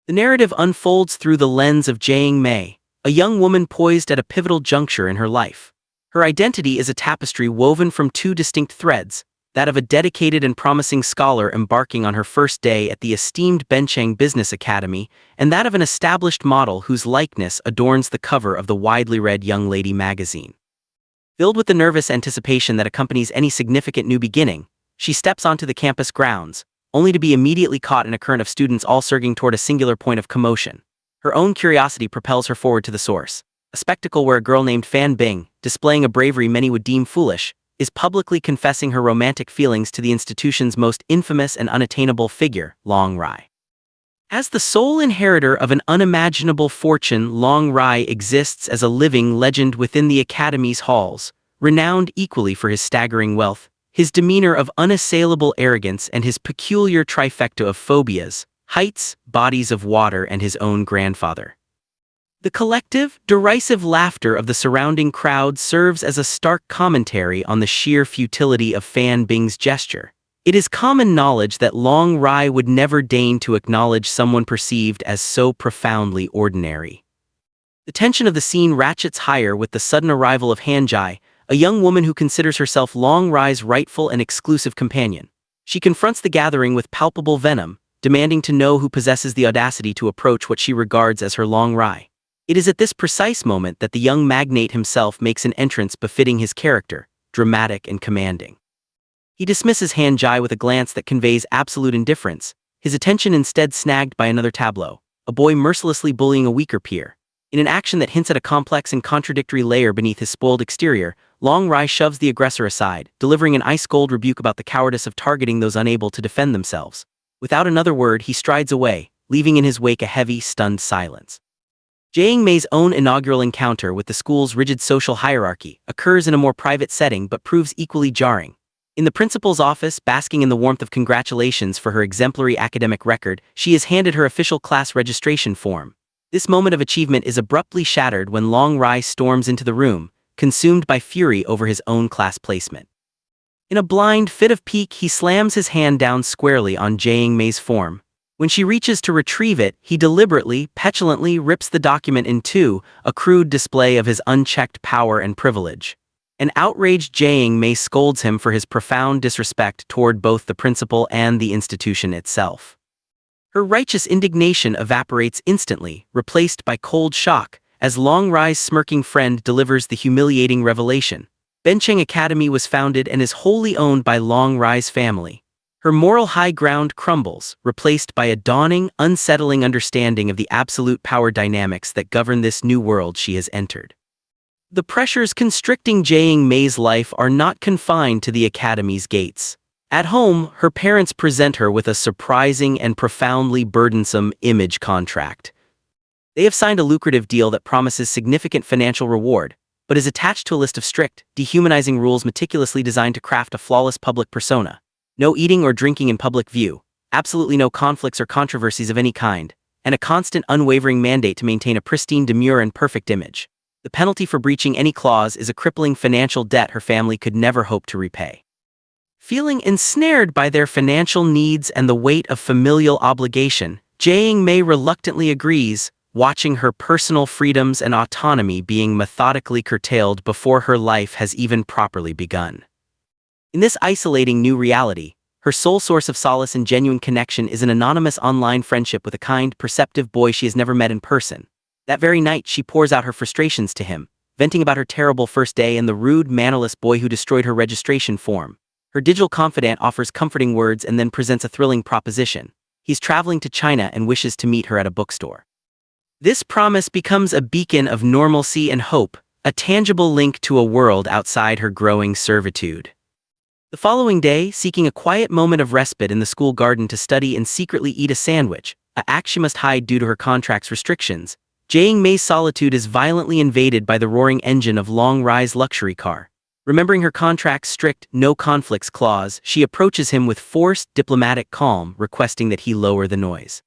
The narrative unfolds through the lens of Jiang Mei, a young woman poised at a pivotal juncture in her life. Her identity is a tapestry woven from two distinct threads, that of a dedicated and promising scholar embarking on her first day at the esteemed Bencheng Business Academy, and that of an established model whose likeness adorns the cover of the widely read Young Lady magazine. Filled with the nervous anticipation that accompanies any significant new beginning, she steps onto the campus grounds, only to be immediately caught in a current of students all surging toward a singular point of commotion. Her own curiosity propels her forward to the source, a spectacle where a girl named Fan Bing, displaying a bravery many would deem foolish, is publicly confessing her romantic feelings to the institution's most infamous and unattainable figure, Long Rai. As the sole inheritor of an unimaginable fortune, Long Rai exists as a living legend within the Academy's halls, renowned equally for his staggering wealth, his demeanor of unassailable arrogance, and his peculiar trifecta of phobias: heights, bodies of water, and his own grandfather. The collective, derisive laughter of the surrounding crowd serves as a stark commentary on the sheer futility of Fan Bing's gesture. It is common knowledge that Long Rai would never deign to acknowledge someone perceived as so profoundly ordinary. The tension of the scene ratchets higher with the sudden arrival of Hanjai, a young woman who considers herself Long Rai's rightful and exclusive companion. She confronts the gathering with palpable venom, demanding to know who possesses the audacity to approach what she regards as her Long Rai. It is at this precise moment that the young magnate himself makes an entrance befitting his character, dramatic and commanding. He dismisses Hanjai with a glance that conveys absolute indifference, his attention instead snagged by another tableau, a boy mercilessly bullying a weaker peer. In an action that hints at a complex and contradictory layer beneath his spoiled exterior, Long Rai shoves the aggressor aside, delivering an ice-cold rebuke about the cowardice of targeting those unable to defend themselves. Without another word, he strides away, leaving in his wake a heavy, stunned silence. Jiang Mei's own inaugural encounter with the school's rigid social hierarchy occurs in a more private setting but proves equally jarring. In the principal's office, basking in the warmth of congratulations for her exemplary academic record, she is handed her official class registration form. This moment of achievement is abruptly shattered when Long Rai storms into the room, consumed by fury over his own class placement. In a blind fit of pique, he slams his hand down squarely on Jiang Mei's form. When she reaches to retrieve it, he deliberately, petulantly rips the document in two, a crude display of his unchecked power and privilege. An outraged Jiang Mei scolds him for his profound disrespect toward both the principal and the institution itself. Her righteous indignation evaporates instantly, replaced by cold shock, as Long Rai's smirking friend delivers the humiliating revelation. Bencheng Academy was founded and is wholly owned by Long Rai's family. Her moral high ground crumbles, replaced by a dawning, unsettling understanding of the absolute power dynamics that govern this new world she has entered. The pressures constricting Jiang Mei's life are not confined to the Academy's gates. At home, her parents present her with a surprising and profoundly burdensome image contract. They have signed a lucrative deal that promises significant financial reward, but is attached to a list of strict, dehumanizing rules meticulously designed to craft a flawless public persona. No eating or drinking in public view, absolutely no conflicts or controversies of any kind, and a constant unwavering mandate to maintain a pristine, demure, and perfect image. The penalty for breaching any clause is a crippling financial debt her family could never hope to repay. Feeling ensnared by their financial needs and the weight of familial obligation, Jiang Mei reluctantly agrees, watching her personal freedoms and autonomy being methodically curtailed before her life has even properly begun. In this isolating new reality, her sole source of solace and genuine connection is an anonymous online friendship with a kind, perceptive boy she has never met in person. That very night, she pours out her frustrations to him, venting about her terrible first day and the rude, mannerless boy who destroyed her registration form. Her digital confidant offers comforting words and then presents a thrilling proposition. He's traveling to China and wishes to meet her at a bookstore. This promise becomes a beacon of normalcy and hope, a tangible link to a world outside her growing servitude. The following day, seeking a quiet moment of respite in the school garden to study and secretly eat a sandwich, an act she must hide due to her contract's restrictions, Jiang Mei's solitude is violently invaded by the roaring engine of Long Rai's luxury car. Remembering her contract's strict no-conflicts clause, she approaches him with forced, diplomatic calm, requesting that he lower the noise.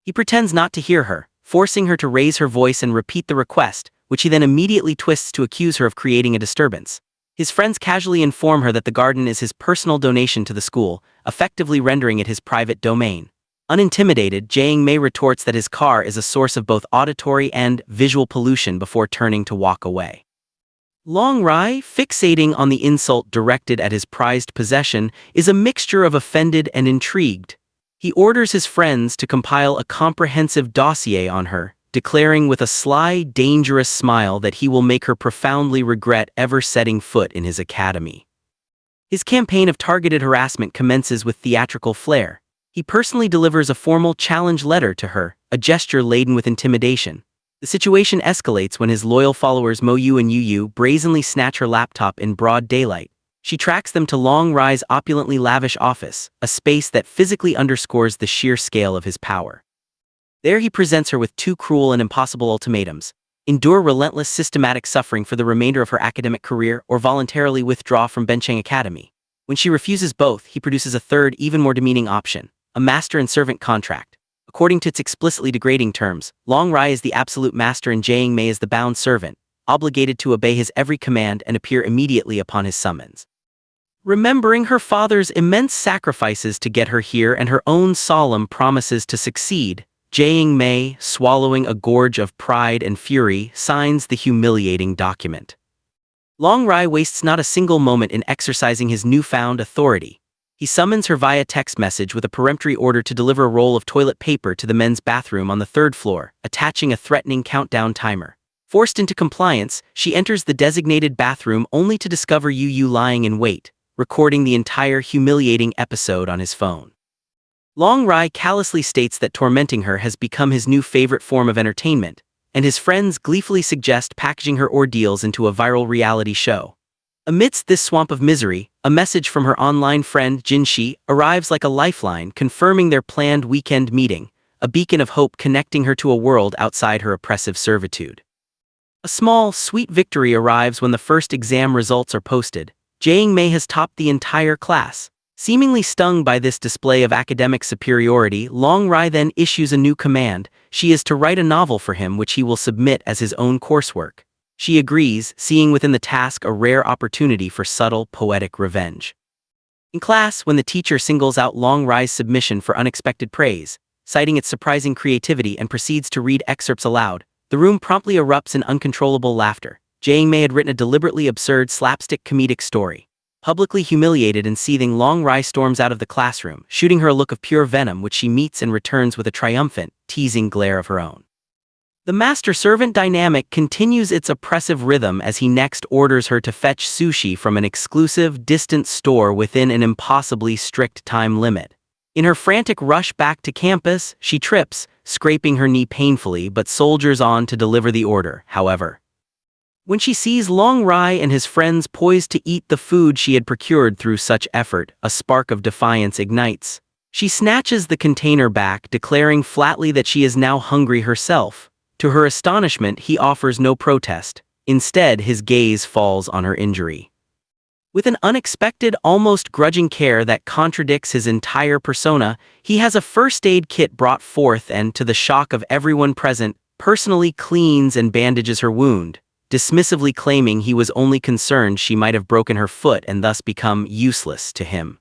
He pretends not to hear her, forcing her to raise her voice and repeat the request, which he then immediately twists to accuse her of creating a disturbance. His friends casually inform her that the garden is his personal donation to the school, effectively rendering it his private domain. Unintimidated, Jiang Mei retorts that his car is a source of both auditory and visual pollution before turning to walk away. Long Rai, fixating on the insult directed at his prized possession, is a mixture of offended and intrigued. He orders his friends to compile a comprehensive dossier on her, declaring with a sly, dangerous smile that he will make her profoundly regret ever setting foot in his academy. His campaign of targeted harassment commences with theatrical flair. He personally delivers a formal challenge letter to her, a gesture laden with intimidation. The situation escalates when his loyal followers Mo Yu and Yu Yu brazenly snatch her laptop in broad daylight. She tracks them to Long Rai's opulently lavish office, a space that physically underscores the sheer scale of his power. There he presents her with two cruel and impossible ultimatums: endure relentless systematic suffering for the remainder of her academic career or voluntarily withdraw from Bencheng Academy. When she refuses both, he produces a third, even more demeaning option: a master and servant contract. According to its explicitly degrading terms, Long Rai is the absolute master and Jiang Mei is the bound servant, obligated to obey his every command and appear immediately upon his summons. Remembering her father's immense sacrifices to get her here and her own solemn promises to succeed, Jiang Mei, swallowing a gorge of pride and fury, signs the humiliating document. Long Rai wastes not a single moment in exercising his newfound authority. He summons her via text message with a peremptory order to deliver a roll of toilet paper to the men's bathroom on the third floor, attaching a threatening countdown timer. Forced into compliance, she enters the designated bathroom only to discover Yu Yu lying in wait, recording the entire humiliating episode on his phone. Long Rai callously states that tormenting her has become his new favorite form of entertainment, and his friends gleefully suggest packaging her ordeals into a viral reality show. Amidst this swamp of misery, a message from her online friend Jinshi arrives like a lifeline, confirming their planned weekend meeting, a beacon of hope connecting her to a world outside her oppressive servitude. A small, sweet victory arrives when the first exam results are posted. Jiang Mei has topped the entire class. Seemingly stung by this display of academic superiority, Long Rai then issues a new command. She is to write a novel for him which he will submit as his own coursework. She agrees, seeing within the task a rare opportunity for subtle, poetic revenge. In class, when the teacher singles out Long Rai's submission for unexpected praise, citing its surprising creativity and proceeds to read excerpts aloud, the room promptly erupts in uncontrollable laughter. Jiang Mei had written a deliberately absurd slapstick comedic story. Publicly humiliated and seething, Long Rai storms out of the classroom, shooting her a look of pure venom which she meets and returns with a triumphant, teasing glare of her own. The master-servant dynamic continues its oppressive rhythm as he next orders her to fetch sushi from an exclusive, distant store within an impossibly strict time limit. In her frantic rush back to campus, she trips, scraping her knee painfully, but soldiers on to deliver the order, however. When she sees Long Rai and his friends poised to eat the food she had procured through such effort, a spark of defiance ignites. She snatches the container back, declaring flatly that she is now hungry herself. To her astonishment, he offers no protest. Instead, his gaze falls on her injury. With an unexpected, almost grudging care that contradicts his entire persona, he has a first aid kit brought forth and, to the shock of everyone present, personally cleans and bandages her wound, dismissively claiming he was only concerned she might have broken her foot and thus become useless to him.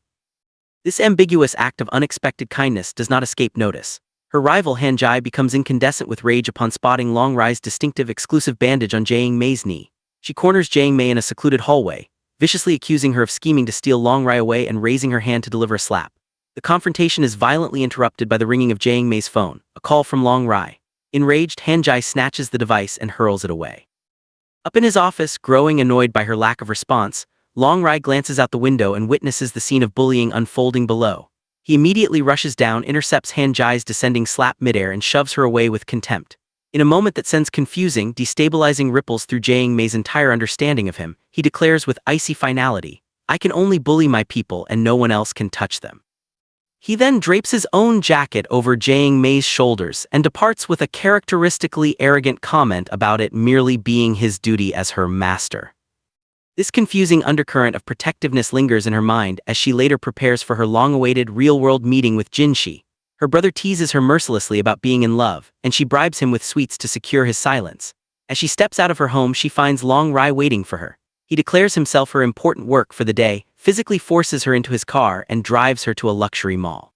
This ambiguous act of unexpected kindness does not escape notice. Her rival Han Jai becomes incandescent with rage upon spotting Long Rai's distinctive exclusive bandage on Jiang Mei's knee. She corners Jiang Mei in a secluded hallway, viciously accusing her of scheming to steal Long Rai away and raising her hand to deliver a slap. The confrontation is violently interrupted by the ringing of Jiang Mei's phone, a call from Long Rai. Enraged, Han Jai snatches the device and hurls it away. Up in his office, growing annoyed by her lack of response, Long Rai glances out the window and witnesses the scene of bullying unfolding below. He immediately rushes down, intercepts Han Jai's descending slap midair and shoves her away with contempt. In a moment that sends confusing, destabilizing ripples through Jiang Mei's entire understanding of him, he declares with icy finality, "I can only bully my people and no one else can touch them." He then drapes his own jacket over Jiang Mei's shoulders and departs with a characteristically arrogant comment about it merely being his duty as her master. This confusing undercurrent of protectiveness lingers in her mind as she later prepares for her long-awaited real-world meeting with Jinshi. Her brother teases her mercilessly about being in love, and she bribes him with sweets to secure his silence. As she steps out of her home, she finds Long Rai waiting for her. He declares himself her important work for the day, physically forces her into his car, and drives her to a luxury mall.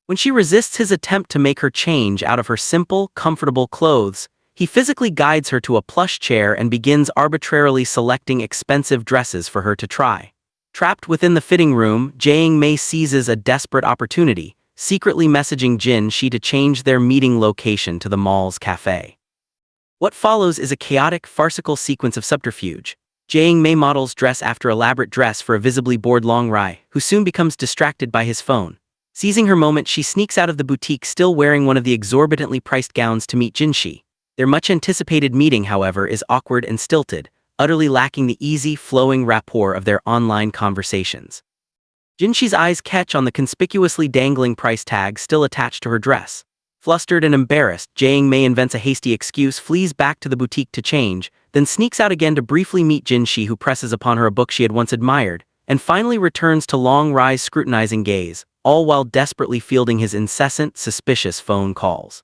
When she resists his attempt to make her change out of her simple, comfortable clothes, he physically guides her to a plush chair and begins arbitrarily selecting expensive dresses for her to try. Trapped within the fitting room, Jae-Mei seizes a desperate opportunity, secretly messaging Jin-shi to change their meeting location to the mall's cafe. What follows is a chaotic, farcical sequence of subterfuge. Jae-Mei models dress after elaborate dress for a visibly bored Long-Rai, who soon becomes distracted by his phone. Seizing her moment, she sneaks out of the boutique still wearing one of the exorbitantly priced gowns to meet Jin-shi. Their much-anticipated meeting, however, is awkward and stilted, utterly lacking the easy, flowing rapport of their online conversations. Jin-shi's eyes catch on the conspicuously dangling price tag still attached to her dress. Flustered and embarrassed, Jae-Mei invents a hasty excuse, flees back to the boutique to change, then sneaks out again to briefly meet Jin-shi, who presses upon her a book she had once admired, and finally returns to Long-Rai's scrutinizing gaze, all while desperately fielding his incessant, suspicious phone calls.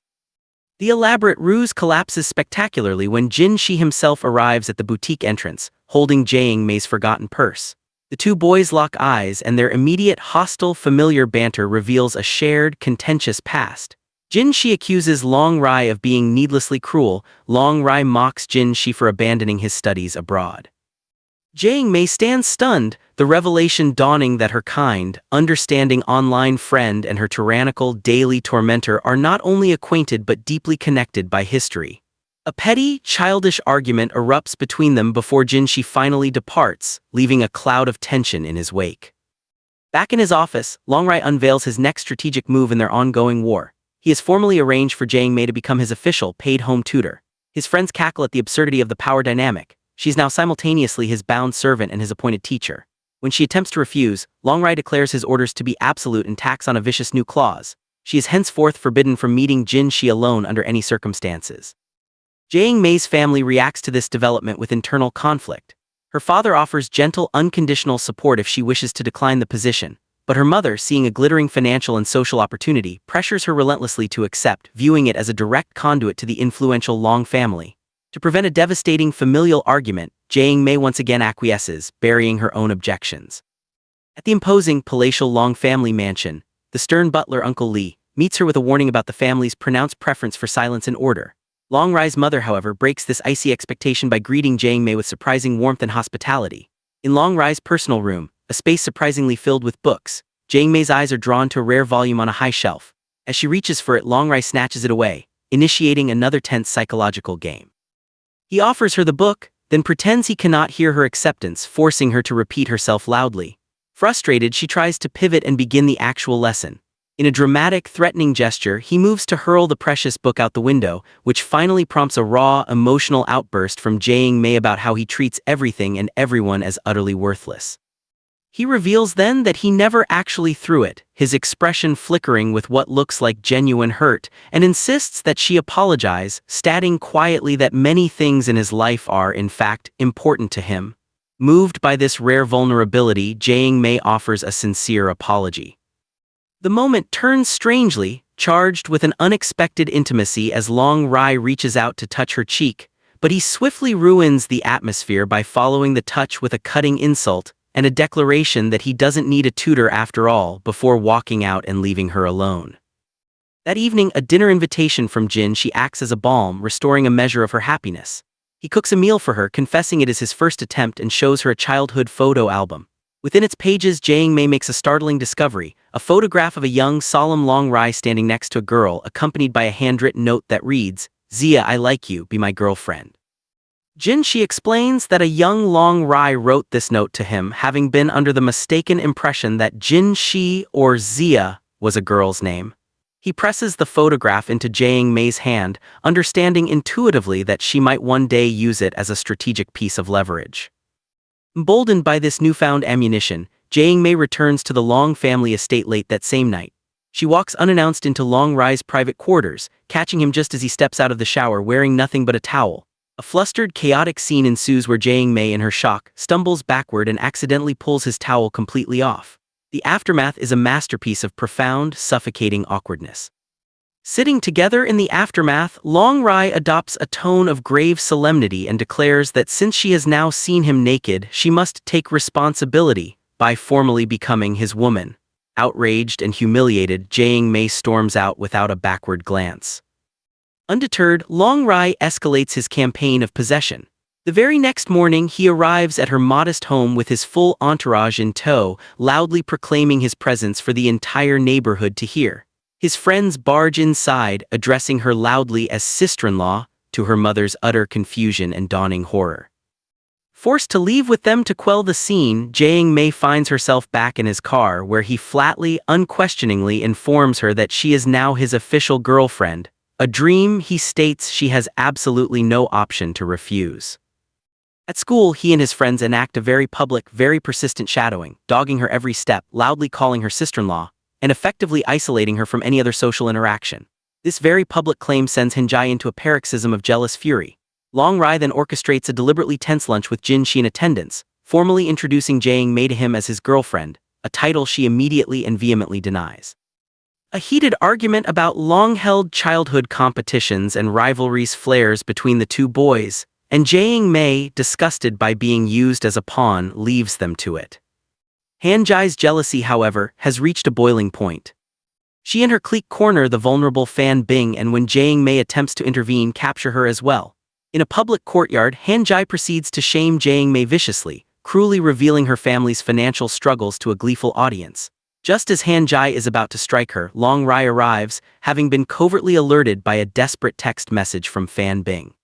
The elaborate ruse collapses spectacularly when Jin-shi himself arrives at the boutique entrance, holding Jae-Mei's forgotten purse. The two boys lock eyes, and their immediate hostile, familiar banter reveals a shared, contentious past. Jin-shi accuses Long-Rai of being needlessly cruel. Long-Rai mocks Jin-shi for abandoning his studies abroad. Jae-Mei stands stunned, the revelation dawning that her kind, understanding online friend and her tyrannical daily tormentor are not only acquainted but deeply connected by history. A petty, childish argument erupts between them before Jin-shi finally departs, leaving a cloud of tension in his wake. Back in his office, Long-Rai unveils his next strategic move in their ongoing war. He has formally arranged for Jae-Mei to become his official, paid home tutor. His friends cackle at the absurdity of the power dynamic. She's now simultaneously his bound servant and his appointed teacher. When she attempts to refuse, Long-Rai declares his orders to be absolute and tacks on a vicious new clause. She is henceforth forbidden from meeting Jin-shi alone under any circumstances. Jae-Mei's family reacts to this development with internal conflict. Her father offers gentle, unconditional support if she wishes to decline the position, but her mother, seeing a glittering financial and social opportunity, pressures her relentlessly to accept, viewing it as a direct conduit to the influential Long family. To prevent a devastating familial argument, Jae-Mei once again acquiesces, burying her own objections. At the imposing, palatial Long family mansion, the stern butler Uncle Lee meets her with a warning about the family's pronounced preference for silence and order. Long-Rai's mother, however, breaks this icy expectation by greeting Jae-Mei with surprising warmth and hospitality. In Long-Rai's personal room, a space surprisingly filled with books, Jae-Mei's eyes are drawn to a rare volume on a high shelf. As she reaches for it, Long-Rai snatches it away, initiating another tense psychological game. He offers her the book, then pretends he cannot hear her acceptance, forcing her to repeat herself loudly. Frustrated, she tries to pivot and begin the actual lesson. In a dramatic, threatening gesture, he moves to hurl the precious book out the window, which finally prompts a raw, emotional outburst from Jae-Mei about how he treats everything and everyone as utterly worthless. He reveals then that he never actually threw it, his expression flickering with what looks like genuine hurt, and insists that she apologize, stating quietly that many things in his life are, in fact, important to him. Moved by this rare vulnerability, Jae-Mei offers a sincere apology. The moment turns strangely, charged with an unexpected intimacy as Long-Rai reaches out to touch her cheek, but he swiftly ruins the atmosphere by following the touch with a cutting insult and a declaration that he doesn't need a tutor after all, before walking out and leaving her alone. That evening, a dinner invitation from Jin-shi acts as a balm, restoring a measure of her happiness. He cooks a meal for her, confessing it is his first attempt, and shows her a childhood photo album. Within its pages, Jae-Mei makes a startling discovery, a photograph of a young, solemn Long-Rai standing next to a girl, accompanied by a handwritten note that reads, "Zia, I like you, be my girlfriend." Jin-shi explains that a young Long-Rai wrote this note to him, having been under the mistaken impression that Jin-shi or Zia was a girl's name. He presses the photograph into Jae-Mei's hand, understanding intuitively that she might one day use it as a strategic piece of leverage. Emboldened by this newfound ammunition, Jae-Mei returns to the Long family estate late that same night. She walks unannounced into Long-Rai's private quarters, catching him just as he steps out of the shower wearing nothing but a towel. A flustered, chaotic scene ensues where Jae-Mei, in her shock, stumbles backward and accidentally pulls his towel completely off. The aftermath is a masterpiece of profound, suffocating awkwardness. Sitting together in the aftermath, Long-Rai adopts a tone of grave solemnity and declares that since she has now seen him naked, she must take responsibility by formally becoming his woman. Outraged and humiliated, Jae-May storms out without a backward glance. Undeterred, Long Rai escalates his campaign of possession. The very next morning, he arrives at her modest home with his full entourage in tow, loudly proclaiming his presence for the entire neighborhood to hear. His friends barge inside, addressing her loudly as sister-in-law, to her mother's utter confusion and dawning horror. Forced to leave with them to quell the scene, Jae-May finds herself back in his car, where he flatly, unquestioningly informs her that she is now his official girlfriend, a dream he states she has absolutely no option to refuse. At school, he and his friends enact a very public, very persistent shadowing, dogging her every step, loudly calling her sister-in-law, and effectively isolating her from any other social interaction. This very public claim sends Hyunjae into a paroxysm of jealous fury. Long Rai then orchestrates a deliberately tense lunch with Jin Shi in attendance, formally introducing Jae-May to him as his girlfriend, a title she immediately and vehemently denies. A heated argument about long-held childhood competitions and rivalries flares between the two boys, and Jae-May, disgusted by being used as a pawn, leaves them to it. Hyunjae's jealousy, however, has reached a boiling point. She and her clique corner the vulnerable Fan Bing, and when Jae-May attempts to intervene, capture her as well. In a public courtyard, Hyunjae proceeds to shame Jae-May viciously, cruelly revealing her family's financial struggles to a gleeful audience. Just as Hyunjae is about to strike her, Long Rai arrives, having been covertly alerted by a desperate text message from Fan Bing.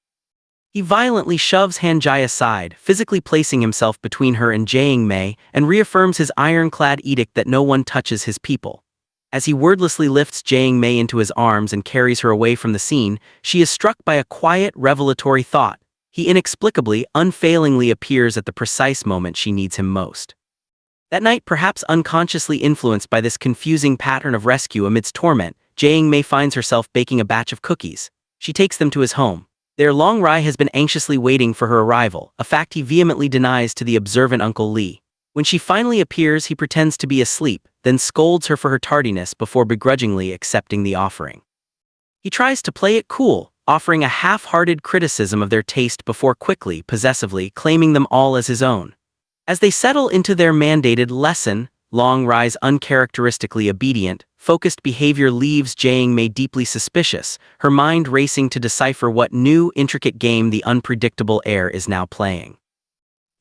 He violently shoves Hyunjae aside, physically placing himself between her and Jae-May, and reaffirms his ironclad edict that no one touches his people. As he wordlessly lifts Jae-May into his arms and carries her away from the scene, she is struck by a quiet, revelatory thought. He inexplicably, unfailingly appears at the precise moment she needs him most. That night, perhaps unconsciously influenced by this confusing pattern of rescue amidst torment, Jae-May finds herself baking a batch of cookies. She takes them to his home. There, Long Rai has been anxiously waiting for her arrival, a fact he vehemently denies to the observant Uncle Lee. When she finally appears, he pretends to be asleep, then scolds her for her tardiness before begrudgingly accepting the offering. He tries to play it cool, offering a half-hearted criticism of their taste before quickly, possessively, claiming them all as his own. As they settle into their mandated lesson, Long Rai's uncharacteristically obedient, focused behavior leaves Jae-May deeply suspicious, her mind racing to decipher what new, intricate game the unpredictable heir is now playing.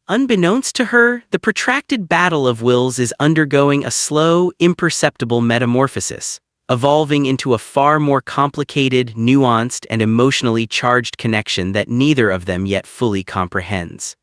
Unbeknownst to her, the protracted battle of wills is undergoing a slow, imperceptible metamorphosis, evolving into a far more complicated, nuanced, and emotionally charged connection that neither of them yet fully comprehends.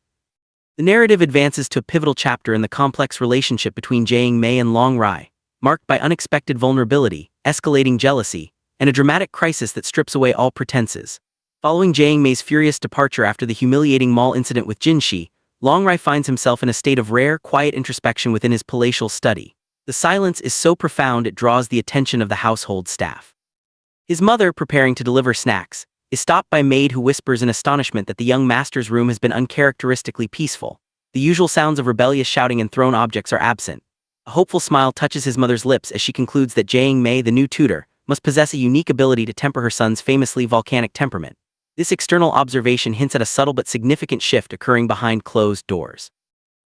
The narrative advances to a pivotal chapter in the complex relationship between Jae-May and Long Rai, marked by unexpected vulnerability, escalating jealousy, and a dramatic crisis that strips away all pretenses. Following Jae-May's furious departure after the humiliating mall incident with Jin Shi, Long Rai finds himself in a state of rare, quiet introspection within his palatial study. The silence is so profound it draws the attention of the household staff. His mother, preparing to deliver snacks, is stopped by a maid who whispers in astonishment that the young master's room has been uncharacteristically peaceful. The usual sounds of rebellious shouting and thrown objects are absent. A hopeful smile touches his mother's lips as she concludes that Jae-May, the new tutor, must possess a unique ability to temper her son's famously volcanic temperament. This external observation hints at a subtle but significant shift occurring behind closed doors.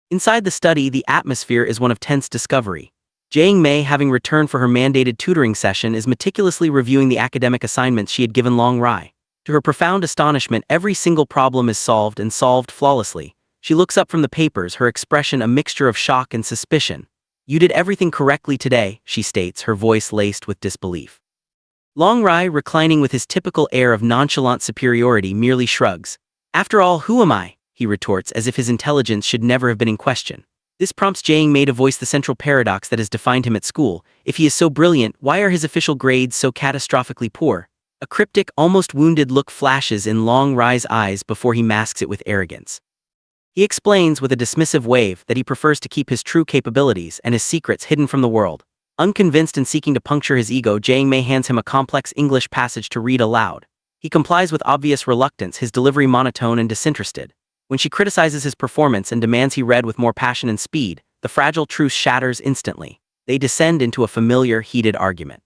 Inside the study, the atmosphere is one of tense discovery. Jae-May, having returned for her mandated tutoring session, is meticulously reviewing the academic assignments she had given Long Rai. To her profound astonishment, every single problem is solved and solved flawlessly. She looks up from the papers, her expression a mixture of shock and suspicion. "You did everything correctly today," she states, her voice laced with disbelief. Long Rai, reclining with his typical air of nonchalant superiority, merely shrugs. "After all, who am I?" he retorts, as if his intelligence should never have been in question. This prompts Jae-May to voice the central paradox that has defined him at school. If he is so brilliant, why are his official grades so catastrophically poor? A cryptic, almost wounded look flashes in Long Rai's eyes before he masks it with arrogance. He explains with a dismissive wave that he prefers to keep his true capabilities and his secrets hidden from the world. Unconvinced and seeking to puncture his ego, Jae-May hands him a complex English passage to read aloud. He complies with obvious reluctance, his delivery monotone and disinterested. When she criticizes his performance and demands he read with more passion and speed, the fragile truce shatters instantly. They descend into a familiar, heated argument.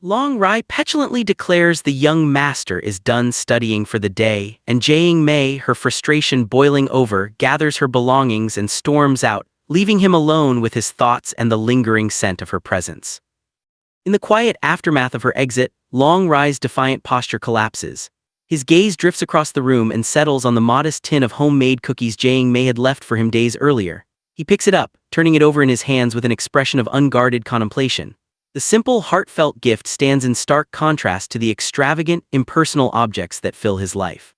Long Rai petulantly declares the young master is done studying for the day, and Jae-May, her frustration boiling over, gathers her belongings and storms out, leaving him alone with his thoughts and the lingering scent of her presence. In the quiet aftermath of her exit, Long Rai's defiant posture collapses. His gaze drifts across the room and settles on the modest tin of homemade cookies Jang Mei had left for him days earlier. He picks it up, turning it over in his hands with an expression of unguarded contemplation. The simple, heartfelt gift stands in stark contrast to the extravagant, impersonal objects that fill his life.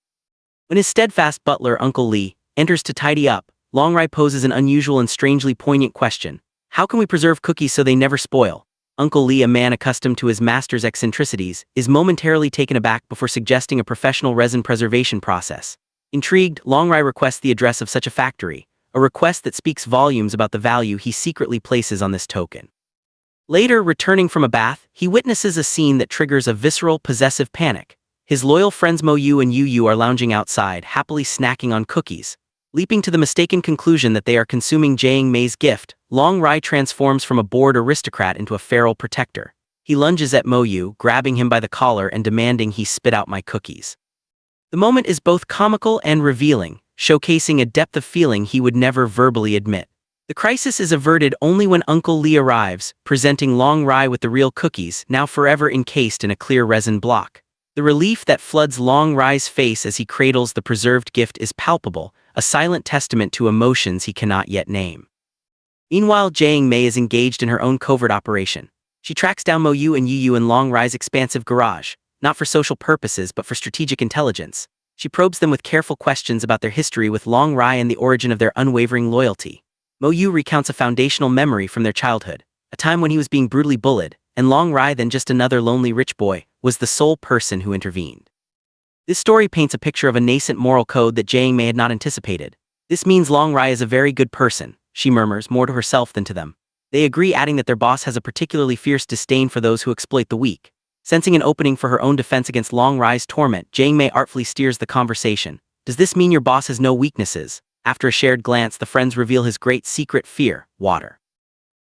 When his steadfast butler, Uncle Lee, enters to tidy up, Long Rai poses an unusual and strangely poignant question. How can we preserve cookies so they never spoil? Uncle Lee, a man accustomed to his master's eccentricities, is momentarily taken aback before suggesting a professional resin preservation process. Intrigued, Long Rai requests the address of such a factory, a request that speaks volumes about the value he secretly places on this token. Later, returning from a bath, he witnesses a scene that triggers a visceral, possessive panic. His loyal friends Mo Yu and Yu Yu are lounging outside, happily snacking on cookies. Leaping to the mistaken conclusion that they are consuming Jang Mei's gift, Long Rai transforms from a bored aristocrat into a feral protector. He lunges at Mo Yu, grabbing him by the collar and demanding he spit out my cookies. The moment is both comical and revealing, showcasing a depth of feeling he would never verbally admit. The crisis is averted only when Uncle Lee arrives, presenting Long Rai with the real cookies, now forever encased in a clear resin block. The relief that floods Long Rai's face as he cradles the preserved gift is palpable, a silent testament to emotions he cannot yet name. Meanwhile, Jang Mei is engaged in her own covert operation. She tracks down Mo Yu and Yu Yu in Long Rai's expansive garage, not for social purposes but for strategic intelligence. She probes them with careful questions about their history with Long Rai and the origin of their unwavering loyalty. Mo Yu recounts a foundational memory from their childhood, a time when he was being brutally bullied, and Long Rai, then just another lonely rich boy, was the sole person who intervened. This story paints a picture of a nascent moral code that Jang Mei had not anticipated. This means Long Rai is a very good person, she murmurs, more to herself than to them. They agree, adding that their boss has a particularly fierce disdain for those who exploit the weak. Sensing an opening for her own defense against Long Rai's torment, Jang Mei artfully steers the conversation. Does this mean your boss has no weaknesses? After a shared glance, the friends reveal his great secret fear, water.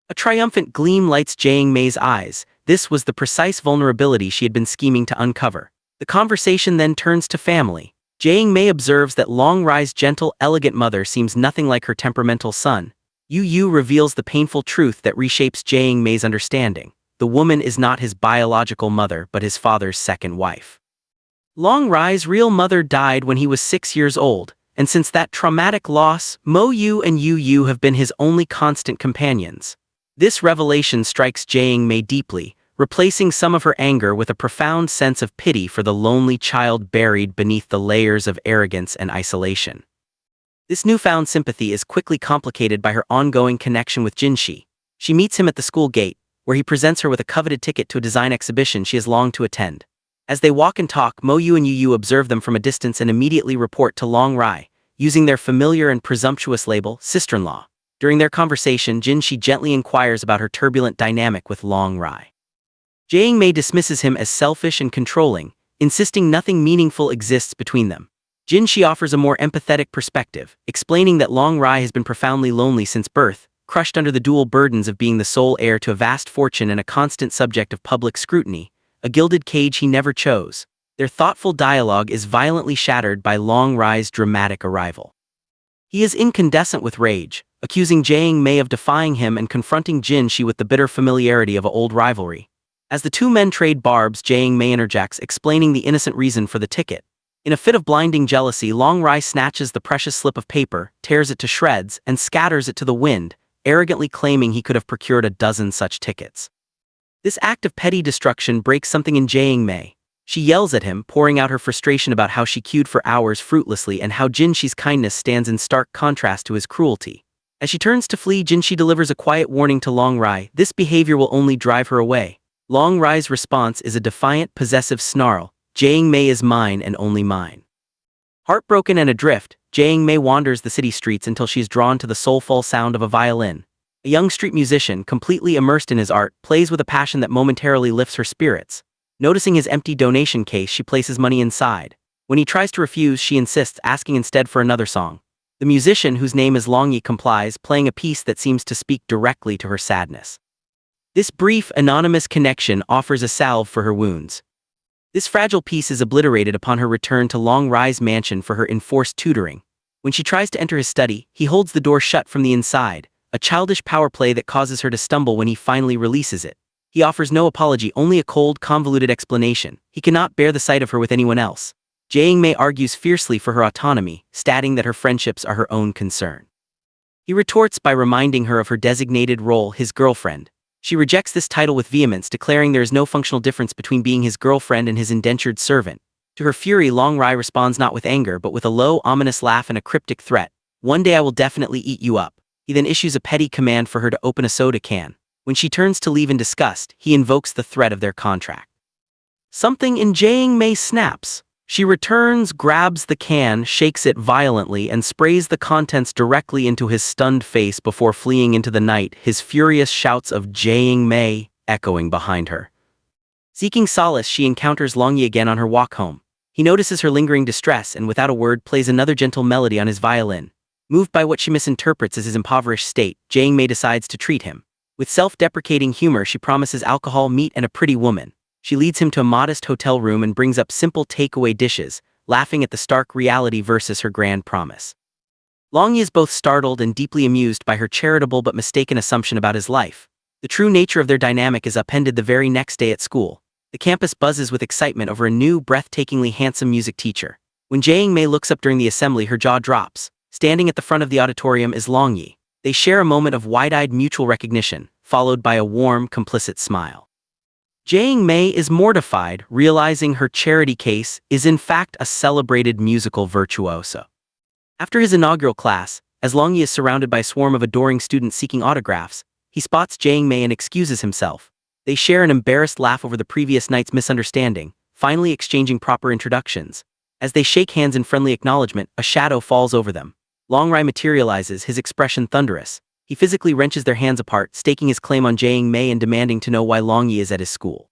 A triumphant gleam lights Jang Mei's eyes. This was the precise vulnerability she had been scheming to uncover. The conversation then turns to family. Jang Mei observes that Long Rai's gentle, elegant mother seems nothing like her temperamental son. Yu Yu reveals the painful truth that reshapes Jang Mei's understanding. The woman is not his biological mother but his father's second wife. Long Rai's real mother died when he was 6 years old, and since that traumatic loss, Mo Yu and Yu Yu have been his only constant companions. This revelation strikes Jang Mei deeply, replacing some of her anger with a profound sense of pity for the lonely child buried beneath the layers of arrogance and isolation. This newfound sympathy is quickly complicated by her ongoing connection with Jinshi. She meets him at the school gate, where he presents her with a coveted ticket to a design exhibition she has longed to attend. As they walk and talk, Mo Yu and Yu Yu observe them from a distance and immediately report to Long Rai, using their familiar and presumptuous label, sister-in-law. During their conversation, Jinshi gently inquires about her turbulent dynamic with Long Rai. Jang Mei dismisses him as selfish and controlling, insisting nothing meaningful exists between them. Jinshi offers a more empathetic perspective, explaining that Long Rai has been profoundly lonely since birth, crushed under the dual burdens of being the sole heir to a vast fortune and a constant subject of public scrutiny, a gilded cage he never chose. Their thoughtful dialogue is violently shattered by Long Rai's dramatic arrival. He is incandescent with rage, accusing Jang Mei of defying him and confronting Jinshi with the bitter familiarity of an old rivalry. As the two men trade barbs, Jang Mei interjects, explaining the innocent reason for the ticket. In a fit of blinding jealousy, Long Rai snatches the precious slip of paper, tears it to shreds, and scatters it to the wind, arrogantly claiming he could have procured a dozen such tickets. This act of petty destruction breaks something in Jang Mei. She yells at him, pouring out her frustration about how she queued for hours fruitlessly and how Jinshi's kindness stands in stark contrast to his cruelty. As she turns to flee, Jinshi delivers a quiet warning to Long Rai. This behavior will only drive her away. Long Rai's response is a defiant, possessive snarl. Jang Mei is mine and only mine. Heartbroken and adrift, Jang Mei wanders the city streets until she is drawn to the soulful sound of a violin. A young street musician, completely immersed in his art, plays with a passion that momentarily lifts her spirits. Noticing his empty donation case, she places money inside. When he tries to refuse, she insists, asking instead for another song. The musician, whose name is Long Yi, complies, playing a piece that seems to speak directly to her sadness. This brief, anonymous connection offers a salve for her wounds. This fragile piece is obliterated upon her return to Long Rai's mansion for her enforced tutoring. When she tries to enter his study, he holds the door shut from the inside, a childish power play that causes her to stumble when he finally releases it. He offers no apology, only a cold, convoluted explanation. He cannot bear the sight of her with anyone else. Jae-mei argues fiercely for her autonomy, stating that her friendships are her own concern. He retorts by reminding her of her designated role, his girlfriend. She rejects this title with vehemence, declaring there is no functional difference between being his girlfriend and his indentured servant. To her fury, Long Rai responds not with anger but with a low, ominous laugh and a cryptic threat. "One day I will definitely eat you up." He then issues a petty command for her to open a soda can. When she turns to leave in disgust, he invokes the threat of their contract. Something in Jae-mei snaps. She returns, grabs the can, shakes it violently, and sprays the contents directly into his stunned face before fleeing into the night, his furious shouts of Jae-mei echoing behind her. Seeking solace, she encounters Longyi again on her walk home. He notices her lingering distress and without a word plays another gentle melody on his violin. Moved by what she misinterprets as his impoverished state, Jae-mei decides to treat him. With self-deprecating humor, she promises alcohol, meat, and a pretty woman. She leads him to a modest hotel room and brings up simple takeaway dishes, laughing at the stark reality versus her grand promise. Longyi is both startled and deeply amused by her charitable but mistaken assumption about his life. The true nature of their dynamic is upended the very next day at school. The campus buzzes with excitement over a new, breathtakingly handsome music teacher. When Jae-mei looks up during the assembly, her jaw drops. Standing at the front of the auditorium is Longyi. They share a moment of wide-eyed mutual recognition, followed by a warm, complicit smile. Jae-mei is mortified, realizing her charity case is in fact a celebrated musical virtuoso. After his inaugural class, as Longyi is surrounded by a swarm of adoring students seeking autographs, he spots Jae-mei and excuses himself. They share an embarrassed laugh over the previous night's misunderstanding, finally exchanging proper introductions. As they shake hands in friendly acknowledgement, a shadow falls over them. Long Rai materializes, his expression thunderous. He physically wrenches their hands apart, staking his claim on Jae-mei and demanding to know why Longyi is at his school.